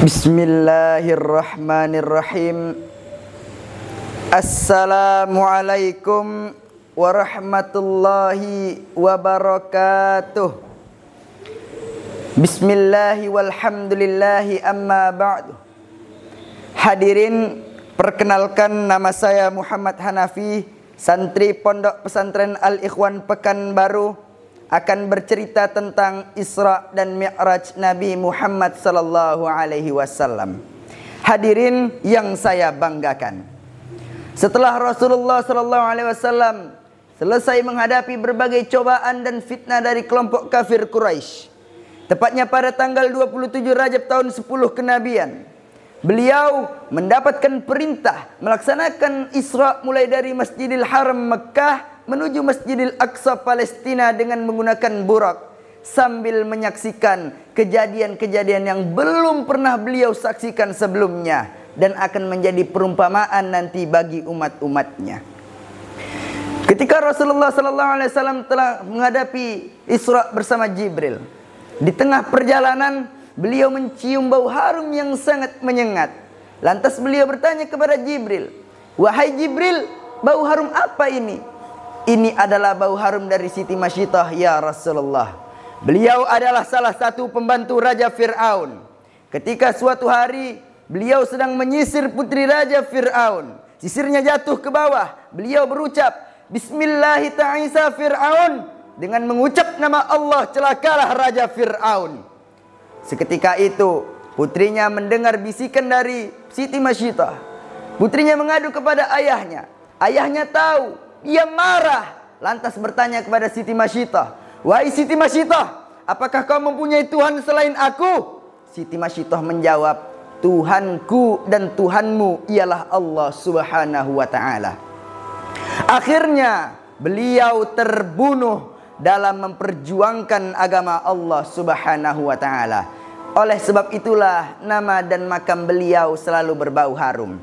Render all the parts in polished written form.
Bismillahirrahmanirrahim. Assalamualaikum warahmatullahi wabarakatuh. Bismillahi walhamdulillahi amma ba'du. Hadirin, perkenalkan nama saya Muhammad Hanafi, santri Pondok Pesantren Al-Ikhwan Pekanbaru, akan bercerita tentang Isra dan Mi'raj Nabi Muhammad sallallahu alaihi wasallam. Hadirin yang saya banggakan, setelah Rasulullah sallallahu alaihi wasallam selesai menghadapi berbagai cobaan dan fitnah dari kelompok kafir Quraisy, tepatnya pada tanggal 27 Rajab tahun 10 kenabian, beliau mendapatkan perintah melaksanakan Isra mulai dari Masjidil Haram Mekah menuju Masjidil Aqsa Palestina dengan menggunakan burak, sambil menyaksikan kejadian-kejadian yang belum pernah beliau saksikan sebelumnya dan akan menjadi perumpamaan nanti bagi umat-umatnya. Ketika Rasulullah SAW telah menghadapi Isra bersama Jibril, di tengah perjalanan beliau mencium bau harum yang sangat menyengat. Lantas beliau bertanya kepada Jibril, "Wahai Jibril, bau harum apa ini?" "Ini adalah bau harum dari Siti Masyidah ya Rasulullah." Beliau adalah salah satu pembantu Raja Fir'aun. Ketika suatu hari beliau sedang menyisir putri Raja Fir'aun, sisirnya jatuh ke bawah. Beliau berucap, "Bismillahi ta'isa Fir'aun." Dengan mengucap nama Allah, celakalah Raja Fir'aun. Seketika itu putrinya mendengar bisikan dari Siti Masyidah. Putrinya mengadu kepada ayahnya. Ayahnya tahu, dia marah, lantas bertanya kepada Siti Masyidah, "Wahai Siti Masyidah, apakah kau mempunyai Tuhan selain aku?" Siti Masyidah menjawab, "Tuhanku dan Tuhanmu ialah Allah Subhanahu wa ta'ala." Akhirnya beliau terbunuh dalam memperjuangkan agama Allah Subhanahu wa ta'ala. Oleh sebab itulah nama dan makam beliau selalu berbau harum.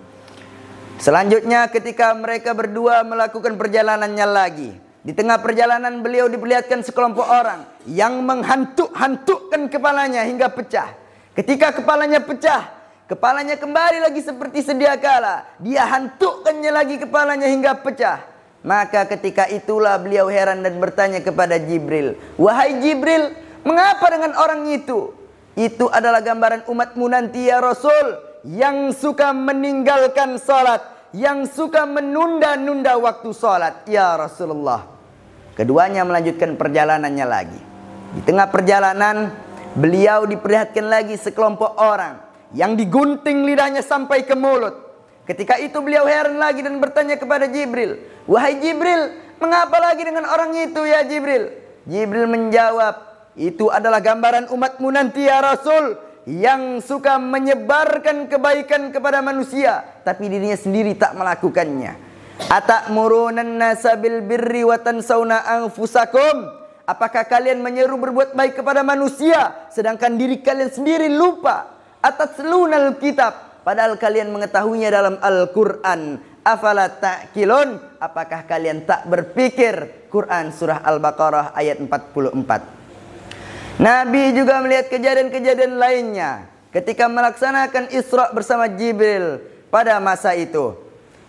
Selanjutnya ketika mereka berdua melakukan perjalanannya lagi, di tengah perjalanan beliau diperlihatkan sekelompok orang yang menghantuk-hantukkan kepalanya hingga pecah. Ketika kepalanya pecah, kepalanya kembali lagi seperti sedia kala. Dia hantukkannya lagi kepalanya hingga pecah. Maka ketika itulah beliau heran dan bertanya kepada Jibril, "Wahai Jibril, mengapa dengan orang itu?" "Itu adalah gambaran umatmu nanti ya Rasul, yang suka meninggalkan salat, yang suka menunda-nunda waktu salat ya Rasulullah." Keduanya melanjutkan perjalanannya lagi. Di tengah perjalanan beliau diperlihatkan lagi sekelompok orang yang digunting lidahnya sampai ke mulut. Ketika itu beliau heran lagi dan bertanya kepada Jibril, "Wahai Jibril, mengapa lagi dengan orang itu ya Jibril?" Jibril menjawab, "Itu adalah gambaran umatmu nanti ya Rasul, yang suka menyebarkan kebaikan kepada manusia tapi dirinya sendiri tak melakukannya. Atamuruna an-nasa bil birri wa tansawna anfusakum." Apakah kalian menyeru berbuat baik kepada manusia sedangkan diri kalian sendiri lupa? Atatlunal kitab, padahal kalian mengetahuinya dalam Al-Qur'an. Afala ta'qilun, apakah kalian tak berpikir? Quran surah Al-Baqarah ayat 44. Nabi juga melihat kejadian-kejadian lainnya ketika melaksanakan Isra bersama Jibril pada masa itu.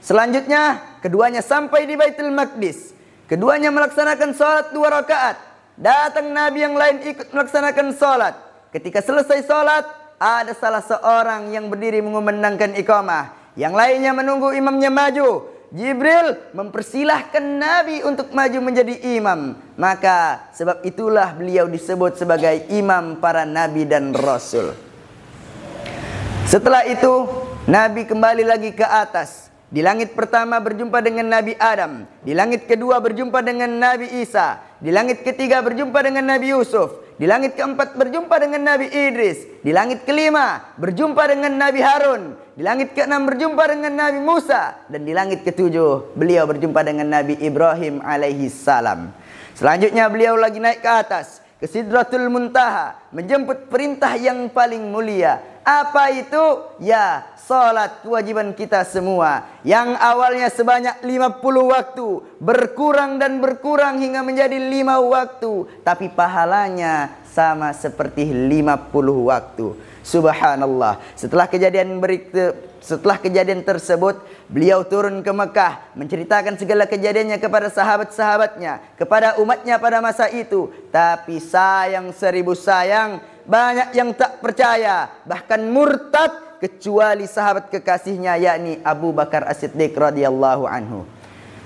Selanjutnya keduanya sampai di Baitul Maqdis. Keduanya melaksanakan sholat 2 rakaat. Datang Nabi yang lain ikut melaksanakan sholat. Ketika selesai sholat, ada salah seorang yang berdiri mengumandangkan iqamah, yang lainnya menunggu imamnya maju. Jibril mempersilahkan Nabi untuk maju menjadi imam. Maka sebab itulah beliau disebut sebagai imam para nabi dan rasul. Setelah itu Nabi kembali lagi ke atas. Di langit pertama berjumpa dengan Nabi Adam. Di langit kedua berjumpa dengan Nabi Isa. Di langit ketiga berjumpa dengan Nabi Yusuf. Di langit keempat berjumpa dengan Nabi Idris. Di langit kelima berjumpa dengan Nabi Harun. Di langit keenam berjumpa dengan Nabi Musa. Dan di langit ketujuh beliau berjumpa dengan Nabi Ibrahim alaihi salam. Selanjutnya beliau lagi naik ke atas, ke Sidratul Muntaha, menjemput perintah yang paling mulia. Apa itu? Ya, salat kewajiban kita semua, yang awalnya sebanyak 50 waktu, berkurang dan berkurang hingga menjadi 5 waktu, tapi pahalanya sama seperti 50 waktu. Subhanallah. Setelah kejadian tersebut, beliau turun ke Mekah, menceritakan segala kejadiannya kepada sahabat-sahabatnya, kepada umatnya pada masa itu. Tapi sayang seribu sayang, banyak yang tak percaya, bahkan murtad, kecuali sahabat kekasihnya, yakni Abu Bakar As-Siddiq radhiyallahu anhu.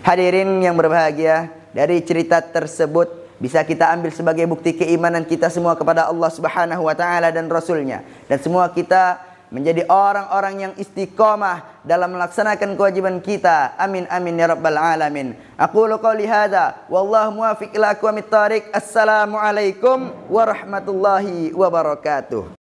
Hadirin yang berbahagia, dari cerita tersebut bisa kita ambil sebagai bukti keimanan kita semua kepada Allah Subhanahu wa taala dan Rasulnya, dan semua kita menjadi orang-orang yang istiqamah dalam melaksanakan kewajiban kita. Amin amin ya rabbal alamin. Aqulu qouli hadza wallahu muwaffiq ila aqwamit thariq. Assalamualaikum warahmatullahi wabarakatuh.